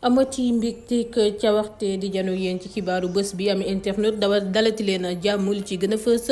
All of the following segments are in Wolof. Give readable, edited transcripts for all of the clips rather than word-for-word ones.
amati mbégteeg cawarte di jano yéen ci xibaaru bés bi am internet dalati leen jàmm li ci gën a fës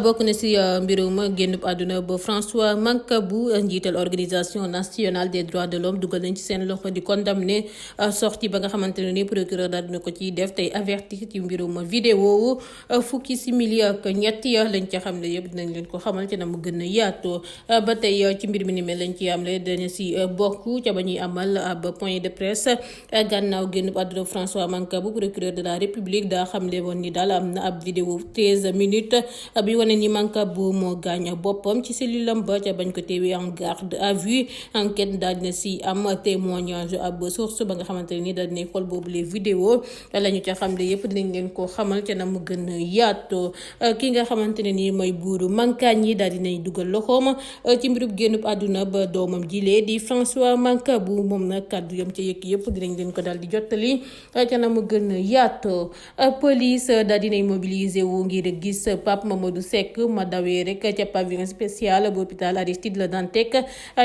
bokk na si mbirum génnub àdduna ba François Mancabou njiital organisation nationale des droits de l'homme dugal nañ ci seen loxo di condamné sortie ba nga xamante ne ni procureur daal dina ko ciy def tey avertir ci mbirum vidéo fukki simili ak ñett lañ ca xam ne yëpp dinañ leen ko xamal ci na mu gën a yaatoo ba tey ci mbir mi ni mel lañ ci am le dañu si bokk ca ba ñuy amal ab point de presse gannaaw génnub àdduna François Mancabou procureur de la République daa xamle woon ni daal am na ab vidéo 13 minutes bi wane ni Mancabou moo gaañ boppam ci cellule am ba ca bañ ko teewee en garde à vue enquête daal dina si am témoignage ab source ba nga xamante ne ni daal dina xool boobu les vidéos la ñu ca xamle yëpp dinañ leen ko xamal ca na mu gën a yaatoo ki nga xamante ne ni mooy buuru Mankaañ yi daal dinañ dugal loxoom ci mbirub génnub àdduna ba doomam jilee di François Mancabou moom nag kàddu yam ca yëkk yëpp dinañ leen ko daal di jottali ca na mu gën a yaatoo police daal dinay mobiliser wu ngir gis Pape Mamadou Seck ma dawee rek ca pavillon spécial bu hôpital Aristide Le Dantec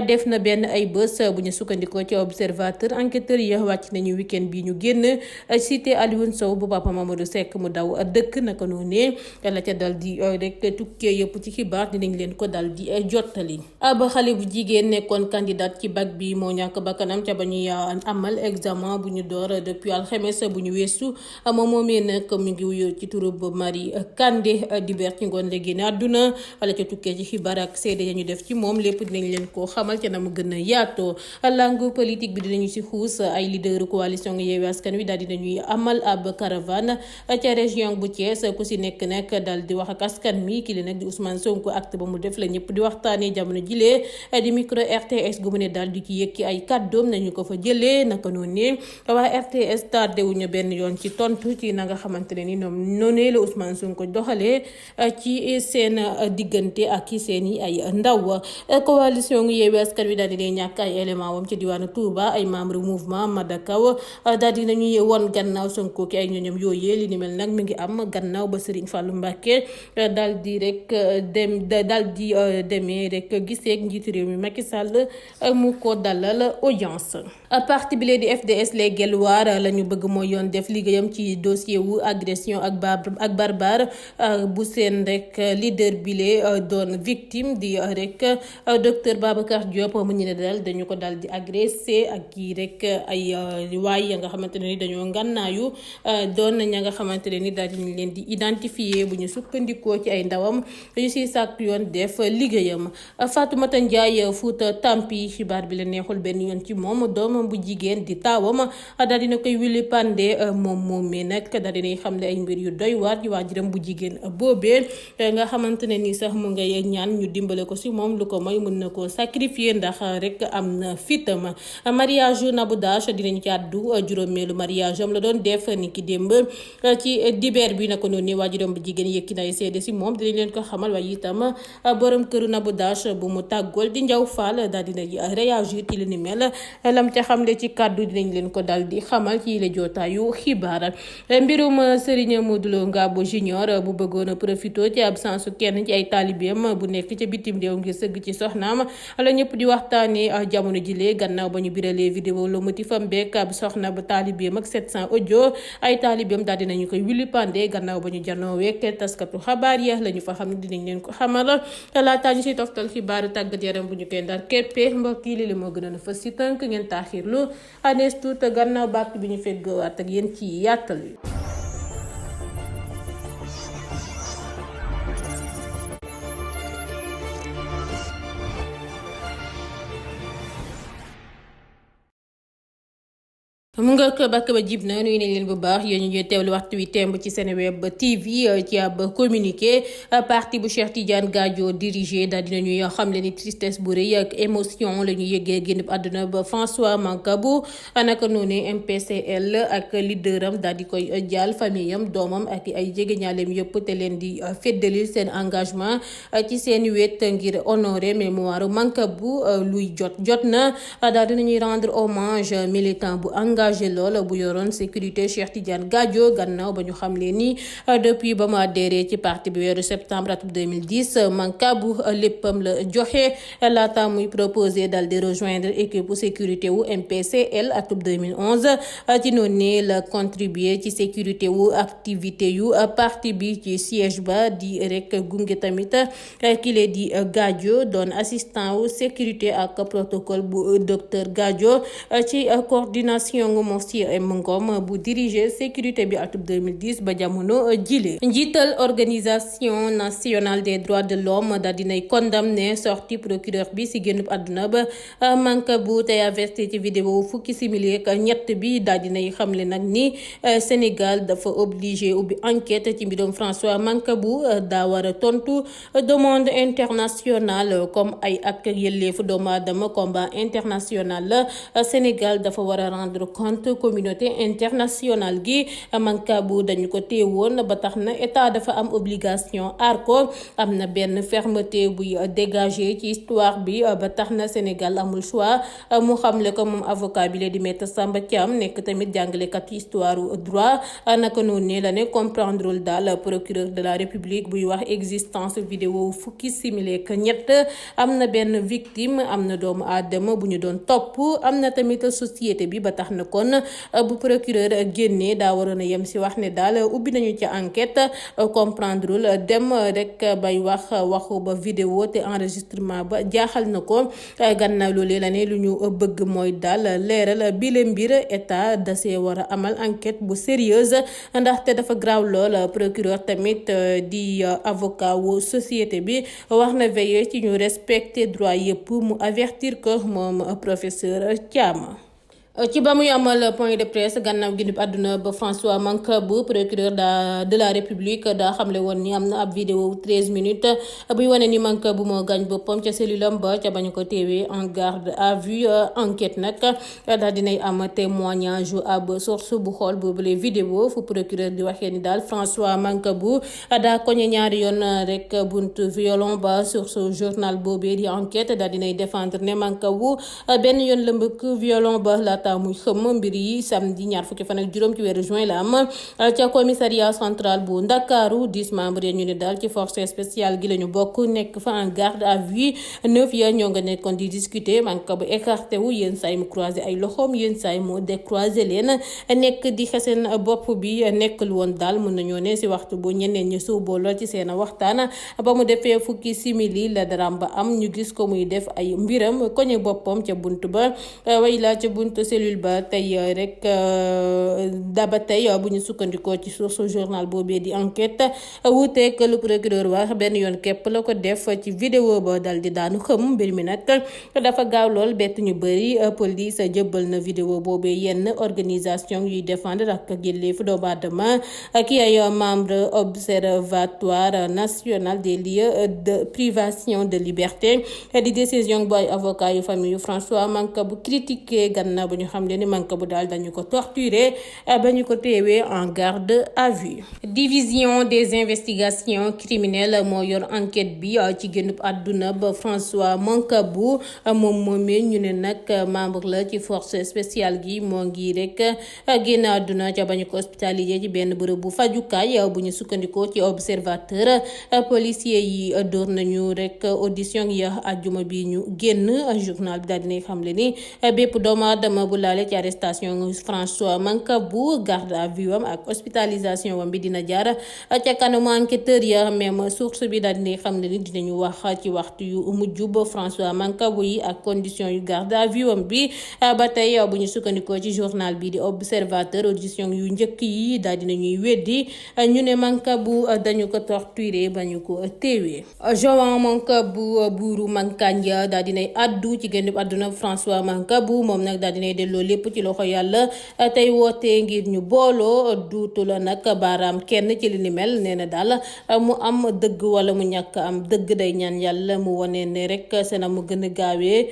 def na benn ay bés bu ñu sukkandikoo ci observateur enquêteur yi wàcc nañu week-end bi ñu génn cité Alioune Sow bu Pape Mamadou Seck mu daw dëkk naka noonu la ca dal di rek tukkee yëpp ci xibaar dinañ leen ko dal di jottali ab xale bu jigéen nekkoon candidat ci bac bi moo ñàkk bakkanam ca ba ñuy amal examen bu ñu door depuis alxames bu ñu weesu moom moomee nag mu ngi wuyoo ci turu Marie Kandé dibeer ci ngoon la génn àdduna wala ca tukkee ci xibaar ak seede ya ñu def ci moom lépp dinañ leen koo xamal ca na mu gën a yaatoo langue politique bi dinañu si xuus ay leader coalition Yewwi Askan Wi daal dinañuy amal ab caravane ca région bu Thiès ku si nekk nag daal di wax ak askan mi ki li nag di Ousmane Sonko acte ba mu def la ñëpp di waxtaanee jamono jilee di micro RTS gu mu ne daal di ci yëkki ay kàddoom nañu ko fa jëlee naka noonu ne waa RTS tardé wuñu benn yoon ci tontu ci na nga xamante ne ni ñoom noonee la Ousmane Sonko doxalee ci seen diggante ak ci seen i ay ndaw coalition Yewwi Askan Wi daal di ñàkk ay élément wam ci diwaanu Touba ay membre mouvement Madakaw daal di nañuy won gannaaw Sonko ki ay ñoñom yooyee li ni mel nag mi ngi am gannaaw ba Serigne Fallou Mbacké daal di rek demee rek giseeg njiitu réew mi Macky Sall mu ko dalal audience parti bi lee di FDS les Guelwaar la ñu bëgg mooy yoon def liggéeyam ci dossier wu agression ak barbare bu seen rek leader bi lee doon victime di rek docteur Babacar Diop mu ñu ne daal dañu ko daal di agressé ak kii rek ay waay ya nga xamante ne ni dañoo ngànnaayu doon ña nga xamante ne ni daal di leen di identifier bu ñu sukkandikoo ci ay ndawam yu si sàkk yoon def liggéeyam Fatoumata Ndiaye Fouta Tampi xibaar bi la neexul benn yoon ci moom doomam bu jigéen di taawam daal dina koy wili pande moom mi nag daal dinay xam ne ay mbir yu doy waar ci waajuram bu jigéen boobee nga xamante ne ni sax mu ngay ñaan ñu dimbale ko si moom lu ko mooy mën na koo sacrifier ndax rek am na fitam mariage Nabou Dash dinañ ci àddu juróomeelu mariage am la doon def ni ki démb ci dibeer bi naka noonu waajuram bu jigéen yëkki nay seede si moom dinañ leen ko xamal waaye itam borom këru Nabou Dash bu mu tàggool di Njaw Fall daal dina réagir ci li ni mel lam ca xamle ci kàddu dinañ leen ko dal di xamal ci la jootaayu xibaar mbirum Serigne Modou Lo Ngabou Junior bu bëggoon a profité ci absence kenn ci ay taalibeem bu nekk ca bitim réew ngir sëgg ci soxnaam la ñëpp di waxtaanee jamono jilee gannaaw ba ñu biralee vidéo le motifam beek ab soxna ba taalibeem ak 700 audio ay taalibeem daal dinañu koy wili pande gannaaw ba ñu janoo week taskatu xabaar ya la ñu fa xam ne dinañ leen ko xamal laataa ñu si toftal xibaaru tàggat yaram bu ñu koy ndar képpe mbokk yi li moo gënoon a fës si tënk ngeen taaxirlu anees tuut gannaaw bàkk bi ñu feggowaat ak yéen ci yaatal wi mu nga ko bàkk ba jib na nuyu nañ leen bu baax yéen ñu teewlu waxtu wi temb ci Seneweb TV ci ab communiqué parti bu Cheikh Tidiane Gadio dirigé daal dinañuy xamle ni tristesse bu rëy ak émotion la ñu yëgee génn àdduna ba François Mancabou naka noonu MPCL ak leaderam daal di koy jaal famille am doomam ak ay jegeñaaleem yëpp te leen di feddalil seen engagement ci seen wet ngir honorer mémoire Mancabou luy jot na daal dinañuy rendre hommage militant bu engagé engagé lool bu yoroon sécurité Cheikh Tidiane Gadio gannaaw ba ñu xamle ni depuis ba mu adhéré ci parti bi weeru septembre atum 2010 Mancabou léppam la joxe laata muy proposé dal di rejoindre équipe sécurité wu MPCL atum 2011 ci noonu la contribuer ci sécurité wu activité yu parti bi ci siège ba di rek gunge tamit kile di Gadio doon assistant wu sécurité ak protocole bu docteur Gadio ci coordination Monsieur M Ngom bu diriger sécurité bi atum 2010 ba jamono jile. Njiital organisation nationale des droits de l'homme daal dinay condamné sortie procureur bi si génnub àdduna ba Mancabou tey averti ci vidéo fukki simili ak ñett bi daal dinay xamle nag ni Sénégal dafa obligé ubbi enquête ci mbirum François Mancabou daa war a tontu demande internationale comme ay ak yelleefu doomu aadama combat international la Sénégal dafa war a rendre compte communauté internationale gi Mancabou dañu ko téewoon ba tax na état dafa am obligation aar ko am na benn fermeté buy dégagé ci histoire bi ba tax na Sénégal amul choix mu xamle ko moom avocat bi la di Maître Samba Thiam nekk tamit jàngalekat histoire droit naka noonu ne la ne comprendrewul daal procureur de la République buy wax existence vidéo fukki simili ak ñett am na benn victime am na doomu aadama bu ñu doon topp am na tamit société bi ba tax na kon bu procureur génnee daa waroon a yem si wax ne daal ubbi nañu ci enquête comprendrewul dem rek bay wax waxu ba vidéo te enregistrement ba jaaxal na ko gannaaw loolee la ne lu ñu bëgg mooy daal leeral bile mbir état dasee war a amal enquête bu sérieuse ndaxte dafa graaw lool procureur tamit di avocat wu société bi wax na veiller ci ñu respecter droit yëpp mu avertir ko moom professeur Thiam. ci ba muy amal point de presse gannaaw génnub àdduna ba François Mancabou procureur de la République daa xamle woon ni am na ab vidéo 13 minutes buy wane ni Mancabou moo gaañ boppam ca cellule am ba ca bañu ko teewee en garde à vue enquête nag daal dinay am témoignage ab source bu xool boobule vidéo fu procureur di waxee ni daal François Mancabou daa koñe ñaari yoon rek buntu violon ba source journal boobee di enquête daal dinay défendre ne Mancabou benn yoon la mbëkk violon ba laata muy xëm mbir yi samedi ñaar fukki fan ak juróom ci weeru juin la am ca commissariat central bu Ndakaaru 10 membres ñu ne daal ci force spéciale gi la ñu bokk nekk fa en garde à vue 9 ya ñoo nga nekkoon di discuter Mancabou écarté wu yenn saay mu croisé ay loxoom yenn saay mu décroisé leen nekk di xeseen bopp bi nekkul woon daal mën nañoo ne si waxtu bu ñeneen ñu suuboo lool ci seen waxtaan ba mu defee fukki simili la daram ba am ñu gis ko muy def ay mbiram koñe boppam ca bunt ba way la ca bunt cellule ba tey rek daba tey bu ñu sukkandikoo ci source journal boobee di enquête wuuteeg lu procureur wax benn yoon képp la ko def ci vidéo ba dal di daanu xëm mbir mi nag dafa gaaw lool bett ñu bëri police jëbbal na vidéo boobee yenn organisation yuy défendre ak yelleefu doomu aadama ki ay membre observatoire national des lieux de privation de liberté di décision bu ay avocat yu famille yu François Mancabou critiqué gannaaw ba ñu xam ne ni Mancabou daal dañu ko torturé ba ñu ko teewee en garde à vue. Division des investigations criminelles moo yor enquête bi ci génnub àdduna ba François Mancabou moom moomee ñu ne nag membre la ci force spéciale gi moo ngi rek génn àdduna ca ba ñu ko hospitalisé ci benn bërëb bu fajukaay bu ñu sukkandikoo ci observateur policier yi door nañu rek audition ya àjjuma bi ñu génn journal bi daal dinay xamle ni bépp doomu aadama bu laale ci arrestation François Mancabou garde à vue am ak hospitalisation wam bi dina jaar ca kanamu enquêteur ya même source bi daal dinay xamle ni dinañu wax ci waxtu yu mujj ba François Mancabou yi ak condition yu garde à vue am bi ba tey bu ñu sukkandikoo ci journal bi di observateur audition yu njëkk yi daal dinañuy weddi ñu ne Mancabou dañu ko torturé ba ñu ko teewee. Joan Mancabou buuru Mankagne daal dinay addu ci génn àdduna François Mancabou moom nag daal dinay delloo lépp ci loxo yàlla tey wootee ngir ñu booloo duutu la nag baaraam kenn ci li ni mel nee na daal mu am dëgg wala mu ñàkk am dëgg day ñaan yàlla mu wane ne rek sena mu gën a gaawee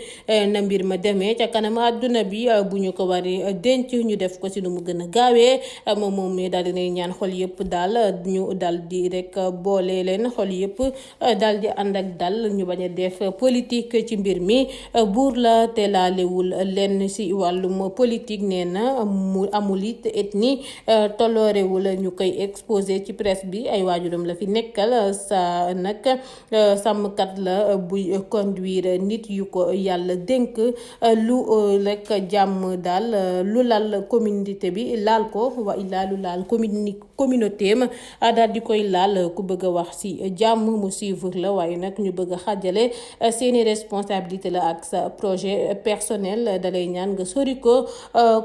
na mbir ma demee ca kanam àdduna bi bu ñu ko waree denc ñu def ko si nu mu gën a gaawee moom mi daal dinay ñaan xol yëpp daal ñu dal di rek boole leen xol yëpp daal di ànd ak dal ñu bañ a def politique ci mbir mi buur la te laalewul lenn si wàll wàllum politique nee na mu amul it ethnie tolloorewul ñu koy exposé ci presse bi ay waajuram la fi nekkal sa nag sàmmkat la buy conduire nit yu ko yàlla dénk lu rek jàmm daal lu lal communauté bi laal ko wa illaa lu laal communauté am daal di koy laal ku bëgg a wax ci jàmm mu suivre la waaye nag ñu bëgg a xàjjale seeni responsabilité la ak sa projet personnel dalay ñaan nga sori ko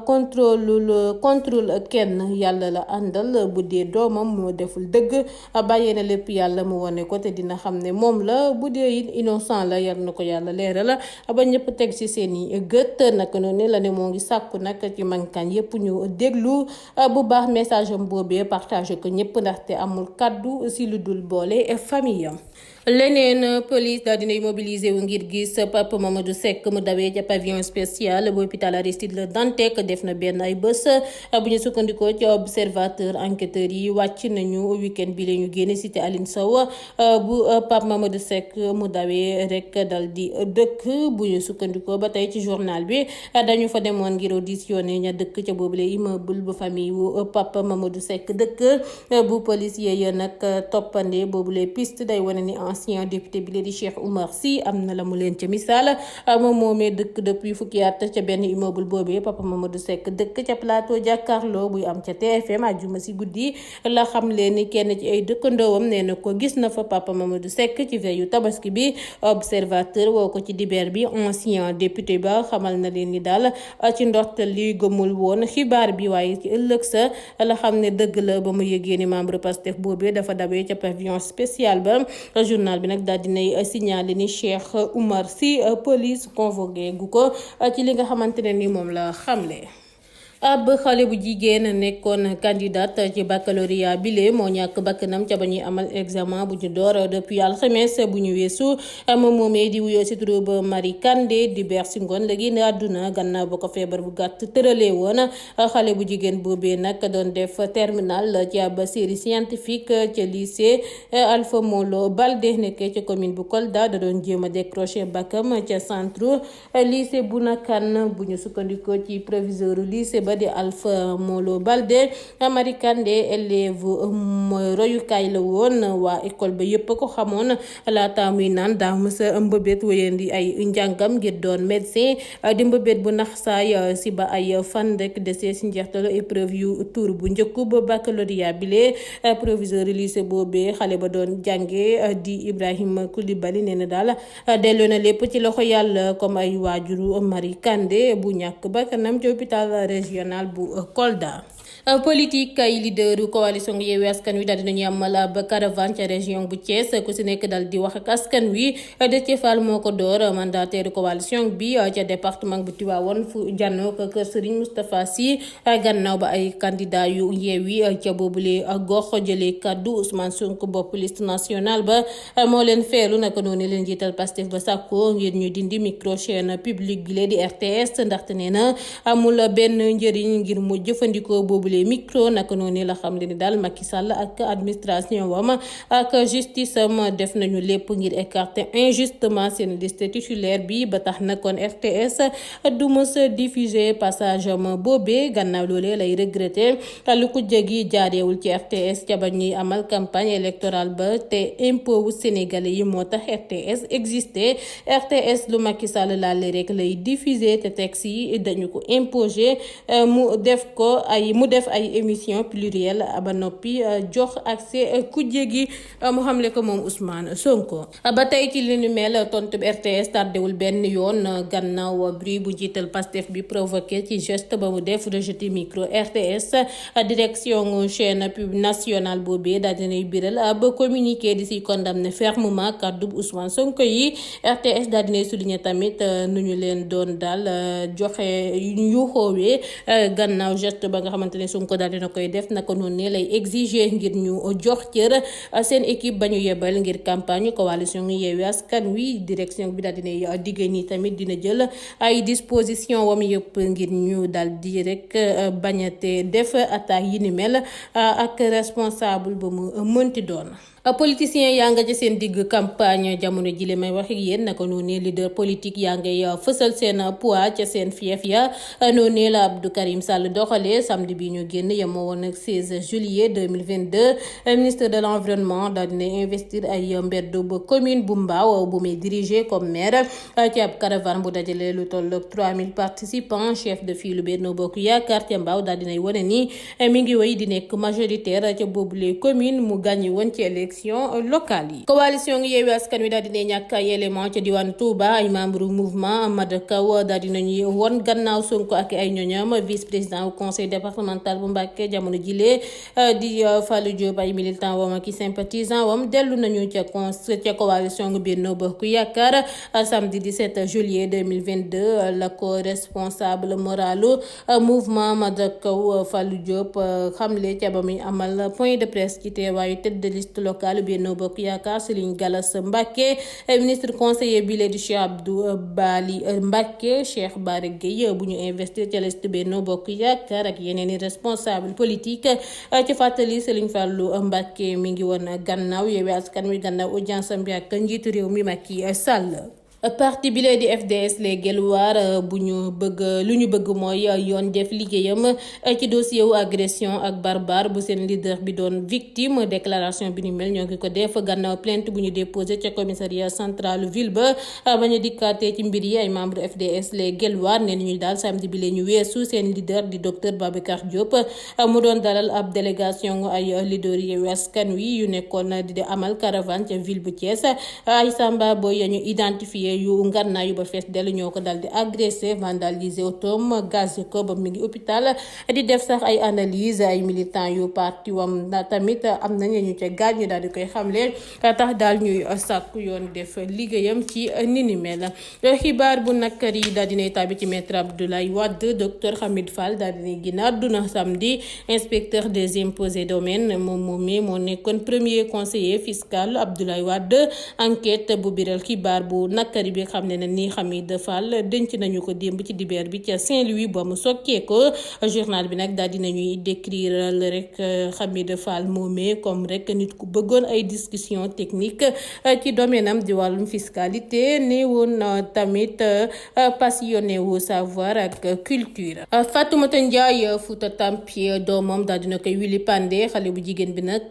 contrôle kenn yàlla la àndal bu dee doomam moo deful dëgg bàyyee na lépp yàlla mu wone ko te dina xam ne moom la bu dee innocent la yar na ko yàlla leeral ba ñëpp teg ci seeni gët naka noonu la ne moo ngi sàkku nag ci mankaan yépp ñu déglu bu baax message am boobee partage ko ñëpp ndaxte amul kàddu ci lu dul boole famille am. leneen police daal dinay mobiliser wu ngir gis Pape Mamadou Seck mu dawee ca pavillon spécial bu hôpital Aristide Le Dantec def na benn ay bés bu ñu sukkandikoo ci observateur enquêteurs yi wàcc nañu week-end bi la ñu génne cité Aline Sow bu Pape Mamadou Seck mu dawee rek dal di dëkk bu ñu sukkandikoo ba tey ci journal bi dañu fa demoon ngir auditionné ña dëkk ca boobule immeuble bu famille wu Pape Mamadou Seck dëkk bu policier ya nag toppande boobule piste day wane ni ancien député bi la di Cheikh Oumar Sy am na la mu leen ca misaal moom moomee dëkk depuis fukki at ca benn immeuble boobee Papa Mamadou Seck dëkk ca plateau jàkkaarloo buy am ca TFM àjjuma si guddi la xam leen ni kenn ci ay dëkkandoowam nee na ko gis na fa Papa Mamadou Seck ci veillu tabaski bi observateur woo ko ci dibeer bi ancien député ba xamal na leen ni daal ci ndorteel li gëmul woon xibaar bi waaye ci ëllëg sa la xam ne dëgg la ba mu yëgee ni membre Pastef boobee dafa dawee ca pavillon spécial ba journal bi nag daal dinay signalé ni Cheikh Oumar Sy police convoqué gu ko ci li nga xamante ne ni moom la xamle. ab xale bu jigéen nekkoon candidate ci baccalauréat bile moo ñàkk bakkanam ca ba ñuy amal examen bu ñu door depuis alxames bu ñu weesu moom moomee di wuyoo si turu ba Marie Kandé di ber si ngoon la génn àdduna gannaaw ba ko feebar bu gàtt tëralee woon xale bu jigéen boobee nag doon def terminal ci ab série scientifique ca lycée Alpha Molo Baldé nekkee ca commune bu Kolda da doon jéem a décrocher baccam ca centre lycée bu Nakan bu ñu sukkandikoo ci proviseur lycée ba di Alpha Molo Baldé Marie Kandé élève mooy royukaay la woon waa école ba yëpp ko xamoon laata muy naan daa mësa mbëbét wéyandi ay njàngam ngir doon médecin di mbëbét bu nax saay si ba ay fan rek desee si njeextalu épreuve yu tour bu njëkku ba baccalauréat bile proviseur lycée boobee xale ba doon jànge di Ibrahima Koulibaly nee na daal delloo na lépp ci loxo yàlla comme ay waajuru Marie Kandé bu ñàkk bakkanam ci hôpital régional bu Kolda. politique ay leaderu coalition Yewwi Askan Wi daal dinañu amal ab caravane ca région bu Thiès ku si nekk dal di wax ak askan wi Déthié Fall moo ko door mandataire coalition bi ca département bu Tivaouane fu jànnoo ko kër Serigne Moustapha Sy gannaaw ba ay candidat yu Yewwi ca boobule gox jëlee kaddu Ousmane Sonko bopp liste nationale ba moo leen feelu naka noonu leen jiital Pastef ba sàkko ngir ñu dindi micro chaîne publique bi di RTS ndaxte nee na amul benn njëriñ ngir mu jëfandikoo boobule micro naka noonu la xam ni daal Macky Sall ak administration wam ak justice am def nañu lépp ngir écarter injustement seen liste titulaire bi ba tax na kon RTS du mës a diffuser passage am boobee gannaaw loolee lay regretter lu ko jegi jaareewul ci RTS ca ba ñuy amal campagne électorale ba te impôt wu sénégalais yi moo tax RTS existé RTS lu Macky Sall laal rek lay diffuser te texte yi dañu ko imposer mu def ay émission plurielle ba noppi jox accès kujje gi mu xamle ko moom Ousmane Sonko ba tey ci li nu mel tontu RTS tardewul benn yoon gannaaw bruit bu jiital Pastef bi provoqué ci geste ba mu def rejeté micro RTS direction chaîne pub nationale boobee daal dinay biral ba communiqué di si condamné fermement kàddu Ousmane Sonko yi RTS daal dinay souligné tamit nu ñu leen doon daal joxe yu xoowee gannaaw geste ba nga xamante ne Sonko daal dina koy def naka noonu ne lay exiger ngir ñu jox cër seen équipe ba ñu yebal ngir campagne coalition Yewwi Askan Wi. Direction bi daal dina digge ni tamit dina jël ay disposition wam yëpp ngir ñu daal di rek bañate def attaque yi ni mel ak responsable ba mu mënti doon. Politiciens yaa nga ci seen digg campagne jamono jile may wax ak yéen naka noonu leader politique yaa ngay fësal seen poids ca seen fief ya noonu la Abdou Karim Sall doxalee samedi bi ñu génn yemoo woon ak 16 juillet 2022 ministre de l'environnement daal dina investir ay mbedd ba commune bu Mbao bu muy diriger comme maire ci ab caravane bu dajale lu toll ak 3000 participants chef de file Benno Bokk Yaakaar ca Mbao daal dinay wane ni mi ngi wéy di nekk majoritaire ca boobule commune mu gagné woon ci élection locale yi. Coalition Yewwi Askan Wi daal dina ñàkk ay élément ca diwaanu Touba ay membre mouvement Amadou Kaw daal dinañuy won gannaaw Sonko ak ay ñoñam vice président au conseil départemental bu Mbacké jamono jile di Fallou Diop ay militant wam ak sympathisant wam dellu nañu ca coalition Benno Bokk Yaakaar samedi 17 juillet 2022 la ko responsable moralu mouvement Amadou Kaw Fallou Diop xamle ca ba muy amal point de presse ci teewaayu tête de liste locale Benno Bokk Yaakaar Serigne Gallas Mbacké ministre conseiller bi di Cheikh Abdou Bali Mbacké Cheikh Bara Gueye bu ñu investir ca liste Benno Bokk Yaakaar ak yeneen i responsable politique ci fàttali Serigne Fallou Mbacké mi ngi woon gannaaw Yewwi Askan Wi gannaaw audience bi ak njiitu réew mi Macky Sall. Parti bi di FDS les Guelwaar lu ñu bëgg mooy yoon def liggéeyam ci dossier wu agression ak barbare bu seen leader bi doon victime déclaration bi ni mel ñoo ngi ko def gannaaw plainte bu ñu déposé ca commissariat central ville ba ñu dikkaatee ci mbir yi ay membre FDS les Guelwaar ne ñu daal samedi bi ñu weesu seen leader di docteur Babacar Diop mu doon dalal ab délégation ay leader Yewwi Askan Wi yu nekkoon di amal caravane ca ville bu Thiès ay samba boy ñu identifié yu ngannaa yu ba fees dellu ñoo ko dal di agressé vandalisé otom gazé ko ba mi ngi hôpital di def sax ay analyse ay militant yu parti wam tamit am nañu ñu ca gaañ ñu daal di koy xamle tax daal ñuy sàkku yoon def liggéeyam ci ni mel. Xibaar bu nakari daal dinay tàbbi ci maître Abdoulaye Wade docteur Hamid Fall daal dinay génn àdduna samedi inspecteur des impôts et domaines moom moomee moo nekkoon premier conseiller fiscal Abdoulaye Wade enquête bu biral xibaar bu nakari bi xam ne ni Hamid Fall denc nañu ko démb ci dibeer bi ca Saint-Louis ba mu sokkee ko journal bi nag daal dinañuy décrire rek Hamid Fall moomee comme rek nit ku bëggoon ay discussion technique ci domaine am di wàllum fiscalité ne woon tamit passionné wu savoir ak culture. Fatoumata Ndiaye Fouta Tampi doomam daal dina koy wili pande xale bu jigéen bi nag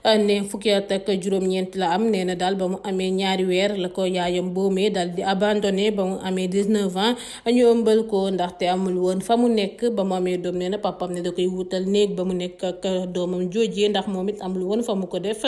ne fukki at ak juróom-ñeent la am nee na daal ba mu amee ñaari weer la ko yaayam boomee dal di abandonné ba mu amee 19 ans ñu ëmbal ko ndaxte amul woon fa mu nekk ba mu amee doom nee na papam ne da koy wutal néeg ba mu nekk ak doomam joojee ndax moom it amul woon fa mu ko def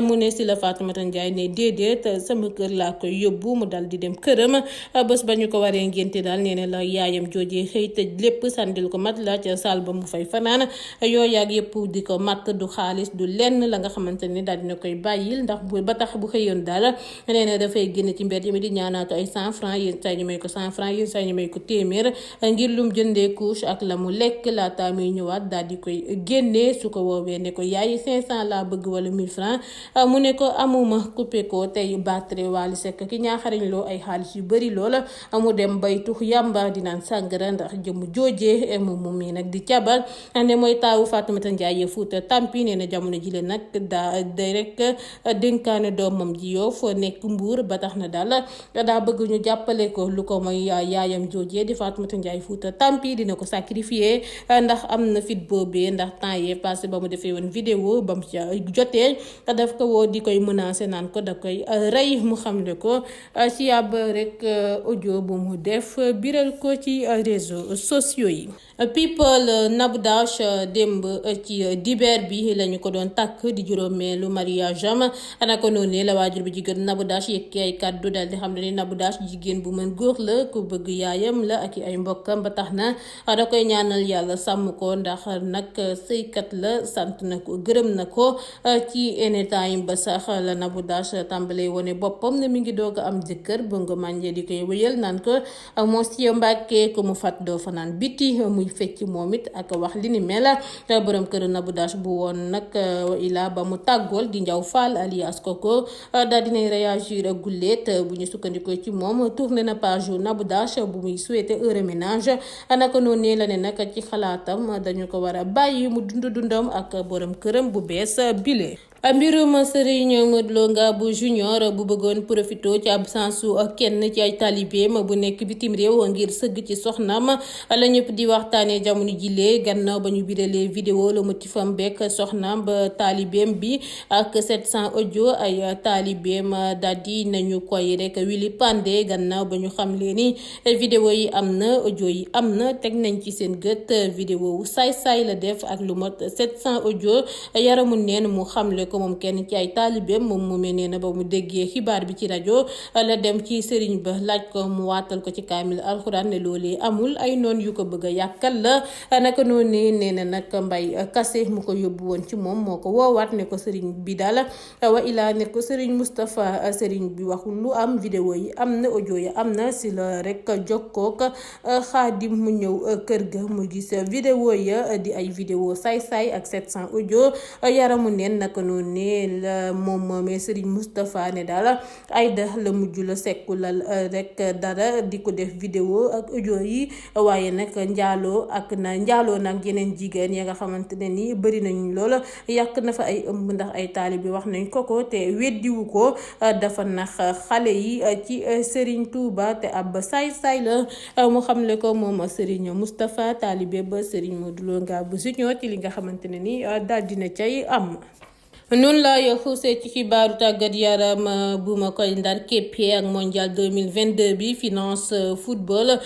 mu ne si la Fatoumata Ndiaye ne déedéet sama kër laa koy yóbbu mu dal di dem këram bés ba ñu ko waree ngénte daal nee na la yaayam joojee xëy tëj lépp sandil ko mat la ca saal ba mu fay fanaan yooyu ak yëpp di ko matt du xaalis du lenn la nga xamante ne daal dina koy bàyyil ndax ba tax bu xëyoon daal nee na dafay génn ci mbedd mi di ñaanaatu ay 100 francs yéen saa ñu may ko 100 francs yéen saa ñu may ko téeméer ngir lum jëndee couche ak la mu lekk laata muy ñëwaat daal di koy génnee su ko woowee ne ko yaay 500 laa bëgg wala 1000 francs mu ne ko amuma coupé ko tey battre Wally Seck ki ñaaxariñ loo ay xaalis yu bëri loola mu dem bay tux yàmba di naan sàngara ndax jëmu joojee moom mi nag di cabal ne mooy taawu Fatoumata Ndiaye Fouta Tampi nee na jamono jile nag daa day rek dénkaane doomam ji Yoff nekk Mbuur ba tax na daal daa bëgg ñu jàppale ko lu ko mooy yaayam joojee di Fatoumata Ndiaye Fouta Tampi dina ko sacrifier ndax am na fit boobee ndax temps yee passé ba mu defee woon vidéo ba mu ca jotee daf ko woo di koy menacer naan ko da koy rey mu xamle ko ci ab rek audio bu mu def biral ko ci réseaux sociaux yi. People Nabou Dash démb ci dibeer bi lañu ko doon takk di juróomeelu mariage am naka noonu la waajur bi jigéen Nabou Dash yëkkee ay kàddu daal di xam ne ni Nabou Dash jigéen bu mën góor la ku bëgg yaayam la ak ay mbokkam ba tax na da koy ñaanal yàlla sàmm ko ndax nag sëykat la sant na ko gërëm na ko ci anytime ba sax la Nabou Dash tàmbalee wone boppam ne mi ngi doog a am jëkkër bongo manje di koy wéyal naan ko monsieur Mbacke ko mu fat doo fanaan biti muy fecc moom it ak wax li ni mel borom kër Nabou Dash bu woon nag ila ba mu tàggool di Njaw Fall alias Koko daal dinay réagir gulleet bu ñu sukkandikoo ci moom tourné na page Nabou Dash bu muy souhaité heureux ménage naka noonu la ne nag ci xalaatam dañu ko war a bàyyi mu dundam ak borom këram bu bees bile. mbirum Serigne Modou Lo Ngabou Junior bu bëggoon profito ci absence su kenn ci ay taalibeem bu nekk bitim réew ngir sëgg ci soxnaam la ñëpp di waxtaanee jamono jilee gannaaw ba ñu biralee vidéo la motifam bekk soxnaam ba taalibeem bi ak 700 audio ay taalibeem daldi nañu koy rek wili pande gannaaw ba ñu xam leen ni vidéo yi am na audio yi am na teg nañ ci seen gët vidéo wu saay-saay la def ak lu mot 700 audio yaramu neen mu xamle ko moom kenn ci ay taalibeem moom moomee nee na ba mu déggee xibaar bi ci rajo la dem ci sëriñ ba laaj ko mu waatal ko ci kaamil alxuraan ne loolee amul ay noon yu ko bëgg a yàkkal la naka noonu nee na nag mbay kase mu ko yóbbu woon ci moom moo ko woowaat ne ko sëriñ bi daal wa ilaa ne ko sëriñ Moustapha sëriñ bi waxul lu am vidéo yi am na audio yi am na si la rek jokkook xaadim mu ñëw kër ga mu gis vidéo ya di ay vidéo saay-saay ak 700 audio yaramu neen naka noonu ne la moom moomee Serigne Moustapha ne daal Aïda la mujj la sekkulal rek dara di ko def vidéo ak audio yi waaye nag njaaloo nag yeneen jigéen ya nga xamante ne ni bëri nañu lool yàq na fa ay ëmb ndax ay taalibe wax nañ ko te weddiwu ko dafa nax xale yi ci Serigne Touba te ab saay-saay la mu xamle ko moom Serigne Moustapha taalibe ba Serigne Modou Lo Ngabou Junior ci li nga xamante ne ni daal dina cay am. noonu la yo xuusee ci xibaaru tàggat yaram bu ma koy ndar képpee ak mondial 2022 bi finance football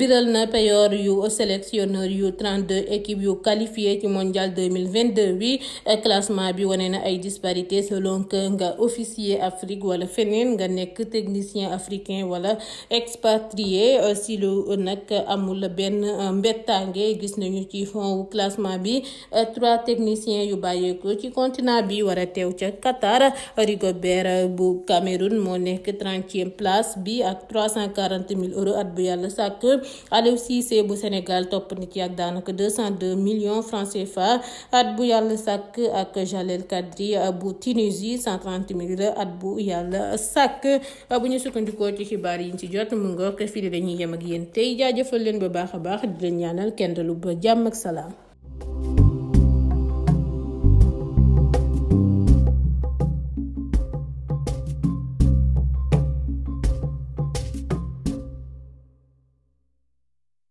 biral na payoor yu sélectionneur yu 32 équipes yu qualifié ci mondial 2022 bi classement bi wane na ay disparité selon que nga officier Afrique wala feneen nga nekk technicien africain wala expatrié si lu nag amul benn mbettaange gis nañu ci fond wu classement bi 3 techniciens yu bàyyeeko ci continent bi war a teew ca Qatar. Rigobert bu Cameroun moo nekk 30e place bi ak 340 000 euros at bu yàlla sàkk. Aliou Cissé bu Sénégal topp na ci ak daanaka 202 millions francs CFA at bu yàlla sàkk ak Jalel Kadri bu Tunisie 130 000 at bu yàlla sàkk. Bu ñu sukkandikoo ci xibaar yi ñu ci jot mu ngoog fii dañuy yem ak yéen tey jaajëfal leen ba baax a baax di leen ñaanal kenn lu ba jàmm ak salaam.